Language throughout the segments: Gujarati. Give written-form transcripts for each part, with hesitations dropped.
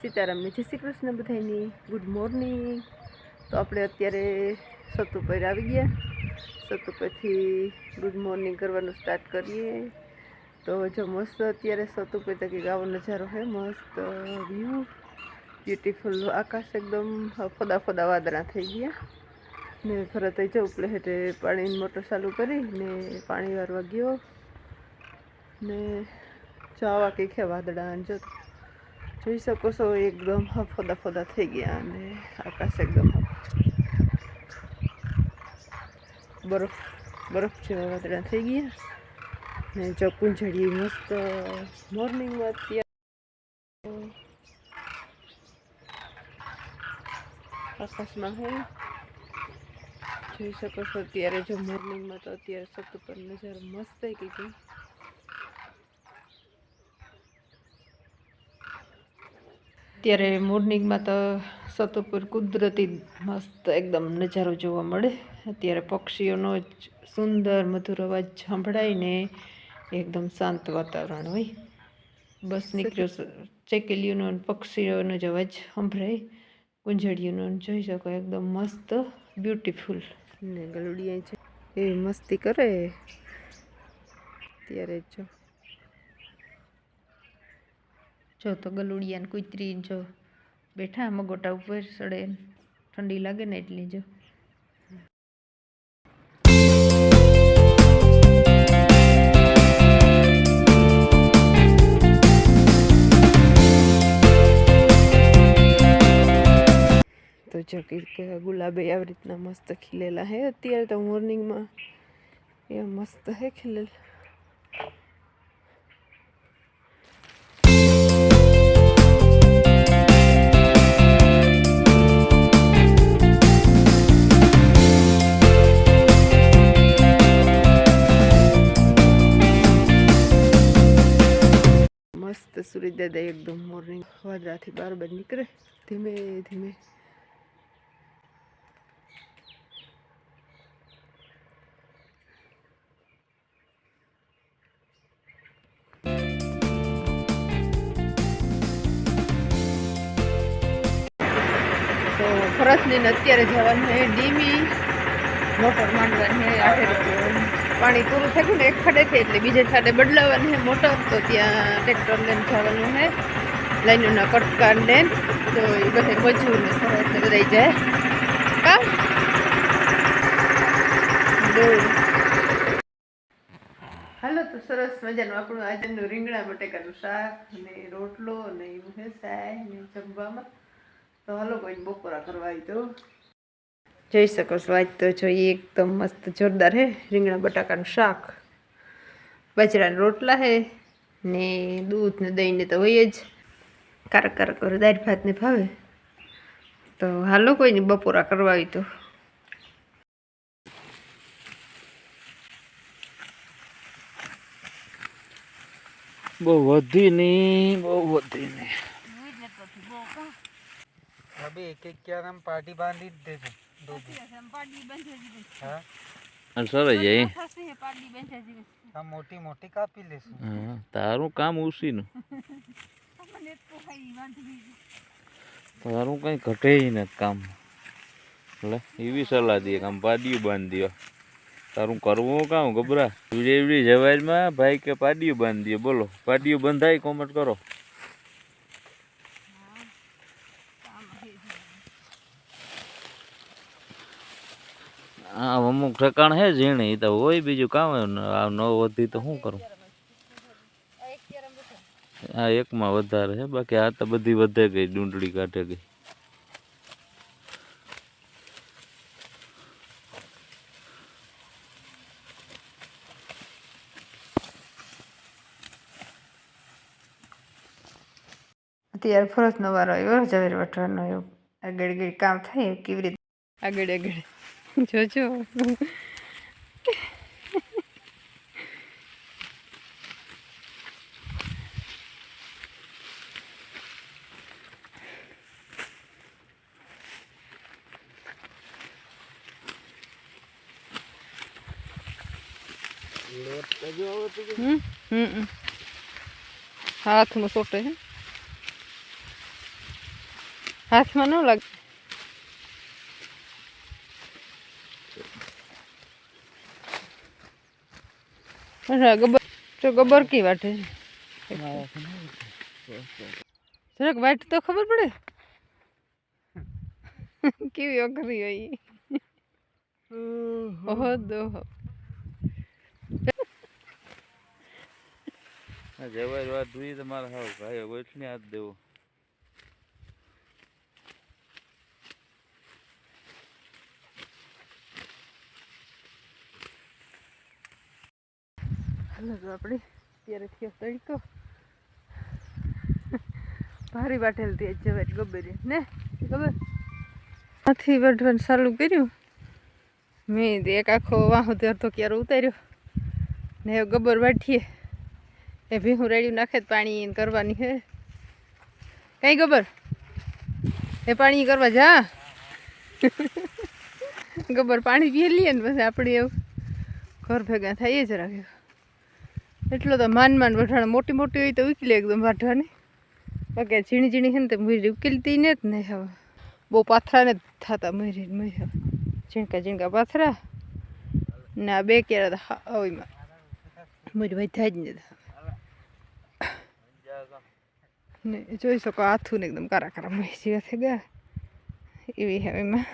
સીતારામ જય શ્રી કૃષ્ણ બધાની ગુડ મોર્નિંગ। તો આપણે અત્યારે સતુ પર આવી ગયા। સતુ પરથી ગુડ મોર્નિંગ કરવાનું સ્ટાર્ટ કરીએ। તો જો મસ્ત અત્યારે સતુ પર તકી આવો નજારો છે, મસ્ત વ્યૂ, બ્યુટીફુલ આકાશ એકદમ ફોદા ફોદા વાદળા થઈ ગયા ને ફરત જો ઉપલે હેઠે પાણીની મોટર ચાલુ કરી ને પાણી વારવા ગયો ને જાવા કે ખે વાદળા જો જોઈ શકો છો એકદમ ફોદા ફોદા થઈ ગયા અને આકાશ એકદમ બરફ બરફ જેવા વાદળા થઈ ગયા ને જો કુંજળી મસ્ત મોર્નિંગમાં અત્યારે આકાશમાં હે જોઈ શકો છો। અત્યારે જો મોર્નિંગમાં તો અત્યારે સત પર નજારો મસ્ત થઈ ગઈ। અત્યારે મોર્નિંગમાં તો સત ઉપર કુદરતી મસ્ત એકદમ નજારો જોવા મળે। અત્યારે પક્ષીઓનો જ સુંદર મધુર અવાજ સાંભળાય ને એકદમ શાંત વાતાવરણ હોય। બસ નીકળ્યો ચેકેલીઓનો પક્ષીઓનો જ અવાજ સંભળાય, કુંજળીઓનો જોઈ શકો એકદમ મસ્ત બ્યુટીફુલ ને ગલુડિયા છે એ મસ્તી કરે ત્યારે જો તો ગલુડિયા ને કુતરી જો બેઠા મગોટા ઉપર સડે, ઠંડી લાગે ને એટલી જો તો જો કે ગુલાબે આવી રીતના મસ્ત ખીલેલા હે। અત્યારે તો મોર્નિંગમાં એ મસ્ત હે ખીલેલ। મસ્ત સૂર્ય દાદા એકદમ મોર્નિંગ વાદળાથી બહાર નીકળે ધીમે ધીમે। તો ફરસને અત્યારે જવાનું છે ડીમી મોટર માંડવાની છે। આખરે પાણી પૂરું થયું ને એક ખાડેથી એટલે બીજે ખાડે બદલાવાની છે મોટર। તો ત્યાં ટ્રેક્ટર લઈને જવાનું છે, લાઈનોના કટકા લઈને। તો એ બધે મજૂર ને ફરસ ને બધા જાય કામ હાલો। તો સરસ મજાનું આપણું આજનું રીંગણા બટેકાનું શાક અને રોટલો અને એવું છે સાય ને જમવામાં। તો હાલો કોઈ બપોરા કરવા આવી તો જોઈ શકો છો। આજ તો જોઈએ એકદમ મસ્ત જોરદાર હે રીંગણા બટાકાનું શાક, બાજરાના રોટલા હે ને દૂધ ને દહીં ને તો હોય જ, કારક કારક કરે દાળ ભાત ને ભાવે। તો હાલો કોઈને બપોરા કરવા આવી તો બહુ વધી નહીં, બહુ વધી નહીં। अभी एक एक क्या नाम पार्टी बांधी दे दो पार्टी बंद है जी। हां सर ये हम मोटी मोटी कापी लेसु। हां तारू काम उसी नु મને તો કઈ વાંધી તારું કઈ ઘટે જ ન કામ લે એવી સલાહ દે કામ પાડીયું બાંધ દિયો તારું કરવું કામ ગબરા એવડી જવાજમાં ભાઈ કે પાડીયું બાંધ દિયો। બોલો પાડીયું બંધાય કોમેન્ટ કરો। हाँ अमुक ठेकाण है झीणी तो वही बीजू काम है न वधी तो शू करूँ। हाँ एक में वधारे है बाकी आ तो बधी वधे गई डूंडड़ी काटे गई। અત્યારે ફરજનો વારો આવ્યો ઝવેર વટવાનો આગળ આગળ કામ થાય કેવી રીતે આગળ આગળ જોજો। हाथ में सोटे है હાથમાં ન લાગે. ગબર તો ગબર કી વાટે જરાક વાટ તો ખબર પડે કેવી અઘરી હોય. ઓહો દો જવાય વાત જોઈએ તમારે હાવ ભાઈ ગોઠને હાથ દેવો. હાલો તો આપણે ત્યારે થયો તડકો ભારી વાટેલ થી જવાય ગબરી ને ખબર નથી વાટવાનું ચાલુ કર્યું મેં એક આખો વાહો અડધો ક્યારો ઉતાર્યો ને ગબર વાટીએ એ ભીહું રેડ્યું નાખે પાણી કરવાની હે કઈ ગબર એ પાણી કરવા જા ગબર પાણી પી લઈએ ને પછી આપણે એવું ઘર ભેગા થઈએ જ રાખ્યું. એટલો તો માન વઢાણ મોટી મોટી હોય તો ઉકેલી એકદમ વાઢવાની બાકી ઝીણી ઝીણી છે ને તો મુરી ઉકેલતી ને જ નહીં હવે બહુ પાથરા ને જ થતા મુરી હવે ઝીણકા ઝીણકા પાથરા ને આ બે ક્યારે ઓયમાં મુરી ભાઈ થાય જ નહીં ને જોઈ શકો હાથું ને એકદમ કારા કારા મહી જેવા થઈ ગયા એવી હવે એમાં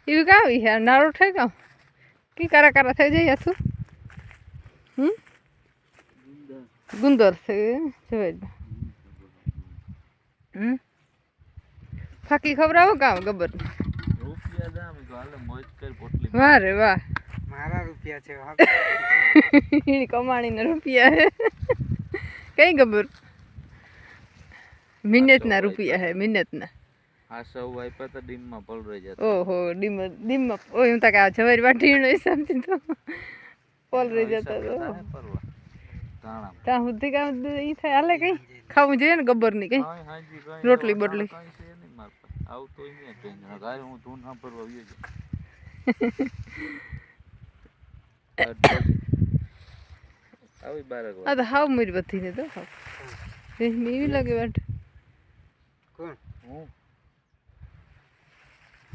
એવી કાવી છે નારો થઈ ગયો કે કારા કારા થઈ જાય હાથું ગુંદર છે જોઈ ફાકી ખવડાવો કામ ગબર વાહ રે વાહ મારા રૂપિયા છે એની કમાણીના રૂપિયા હે કઈ ગબર મિનિટના રૂપિયા હે મિનિટના આ સૌ આપ્યા તો ડીમમાં પલરાઈ જતા. ઓહો ડીમમાં ઓય હું તક આ જવારી વાટીનો હિસાબથી તો પલરાઈ જતા તો ત્યાં સુધી કામ ઈ થાય હાલે કઈ ખાવું જોઈએ ને ગબર ની કઈ રોટલી બોટલી આવતો હું ધૂન ના પરવા આવી બારક આ તો હાવ મરી બધી ને તો એવી લાગે વાટ કોણ હું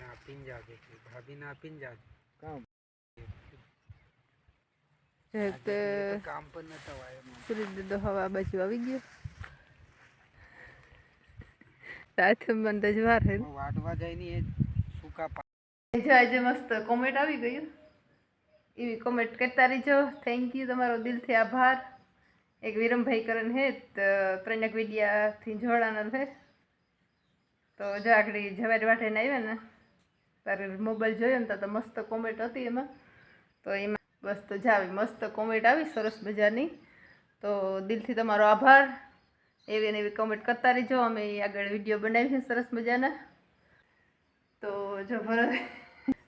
ના પિંજા કે ભાભી ના પિંજા કામ કામ પણ નતા વાય સુરત દો હવા બાજુ આવી ગયો રાત બંધ જ વાર હે વાટવા જાય ની એ સૂકા આજે મસ્ત કોમેન્ટ આવી ગયું એવી કોમેન્ટ કરતા રહીજો. થેન્ક યુ તમારો દિલથી આભાર. એક વિરમભાઈ કરન હે ત્રણેક વિડિયાથી જોડાના છે તો જો આગળ જવારી વાટીને આવ્યા ને તારે મોબાઈલ જોયો ને તો મસ્ત કોમેન્ટ હતી એમાં તો એમાં બસ તો જાવી મસ્ત કોમેન્ટ આવી સરસ મજાની તો દિલથી તમારો આભાર. એવી ને એવી કોમેન્ટ કરતા રહીજો. અમે આગળ વિડીયો બનાવીશું સરસ મજાના તો જો ભરત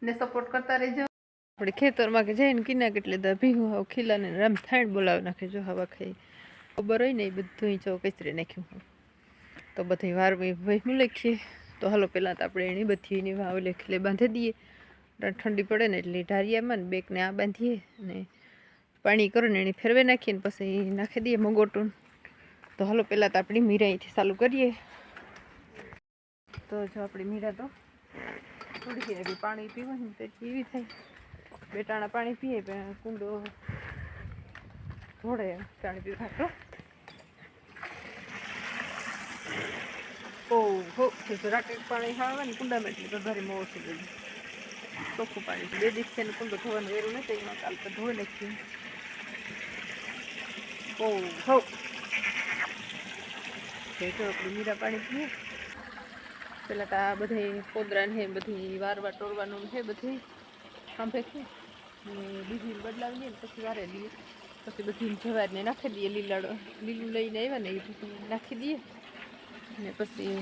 ને સપોર્ટ કરતા રહીજો. આપણે ખેતરમાં કે જઈને કિના કેટલી દા ભીહું હાવ ખીલાને રામ થાણ બોલાવી નાખે જો હવા ખાઈ ખબર હોય ને એ બધું જો કચરી નાખ્યું તો બધી વારવી ભાઈ લખીએ તો હાલો પહેલાં તો આપણે એની બધીની વાવ લેખીલે બાંધી દઈએ ઠંડી પડે ને એટલે ઢારિયામાં ને બેકને આ બાંધીએ અને પાણી કરો ને એની ફેરવે નાખીએ ને પછી નાખી દઈએ મગોટું. તો હાલો પહેલાં તો આપણી મીરા અહીંથી ચાલુ કરીએ. તો જો આપણી મીરા તો થોડી એવી પાણી પીવાનું તો એવી થાય બેટાણા પાણી પીએ કુંડો થોડે પાણી પીવા તો ઓહો જરાક પાણી આવે ને કુંડામાં એટલે તો ઘરે મોડું થઈ ગયું ચોખ્ખું પાણી 2 દિવસ છે ને કુંડો ધોવાનું વેરું નથી એમાં કાલ તો ધોઈ નાખ્યું. ઓહો તો આપણે મીરા પાણી પીએ પહેલાં તો આ બધી પોદરા ને બધી વારવા ટોરવાનું છે બધી સાંભે છે બીજી બદલાવી દઈએ ને પછી વારે દઈએ પછી બધી જવારને નાખી દઈએ લીલું લઈને આવ્યા ને એ પછી નાખી દઈએ ને પછી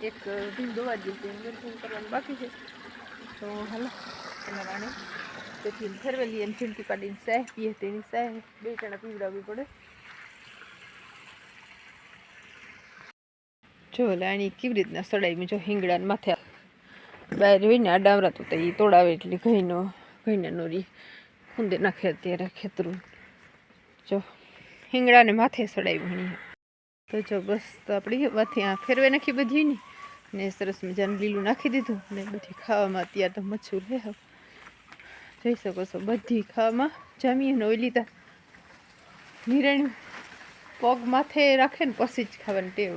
એક ઢીલ દોવા દઈએ ગરમ કરવાનું બાકી છે તો હાલો એના રાણે તેથી ફેરવેલી એમ ચીમકી કાઢીને સાહ પીએ તેની સાહ 2 જણા પીવડાવવી પડે. જો લાણી કેવી રીતના સડાઈ જો હિંગડાને માથે બહાર હોય ને આ ડાવરા તો એ તોડાવે એટલે ઘઈને નોરી ખૂંદે નાખે અત્યારે ખેતરું જો હિંગડાને માથે સડાવી ભણી તો જો બસ તો આપણી વાથી આ ફેરવે નાખી બધી ને સરસ મજાનું લીલું નાખી દીધું ને બધી ખાવામાં અત્યારે તો મચ્છું લે હવે જોઈ શકો છો બધી ખાવામાં જામી અને ઓઈ લીધા નિરણ પગ માથે રાખે ને પછી જ ખાવાની ટેવ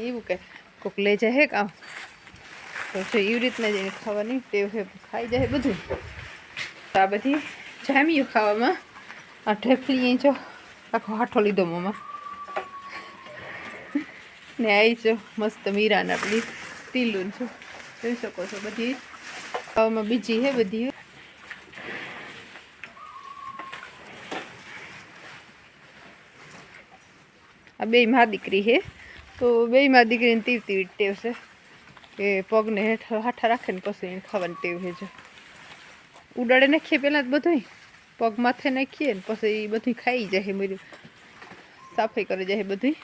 એવું કે કોક લઈ જાય કામ તો જો એવી રીતના જઈને ખાવાની ટેવ છે ખાઈ જાય બધું આ બધી જામ્યું ખાવામાં આ ઢેફલી જો આખો હાથો લીધો મોમાં ને આવી જો મસ્ત મીરાને આપણી ટીલું છો જોઈ શકો છો બધી ખાવામાં બીજી હે બધી આ બે માં દીકરી હે તો બે માં દીકરીને તીવ ટેવ છે કે પગને હેઠ હાથા રાખે ને પછી એને ખાવાની ટેવ છે જો ઉડાડે નાખીએ પહેલાં જ બધું પગ માથે નાખીએ ને પછી એ બધું ખાઈ જાય બધું સાફાઈ કરી જાય બધું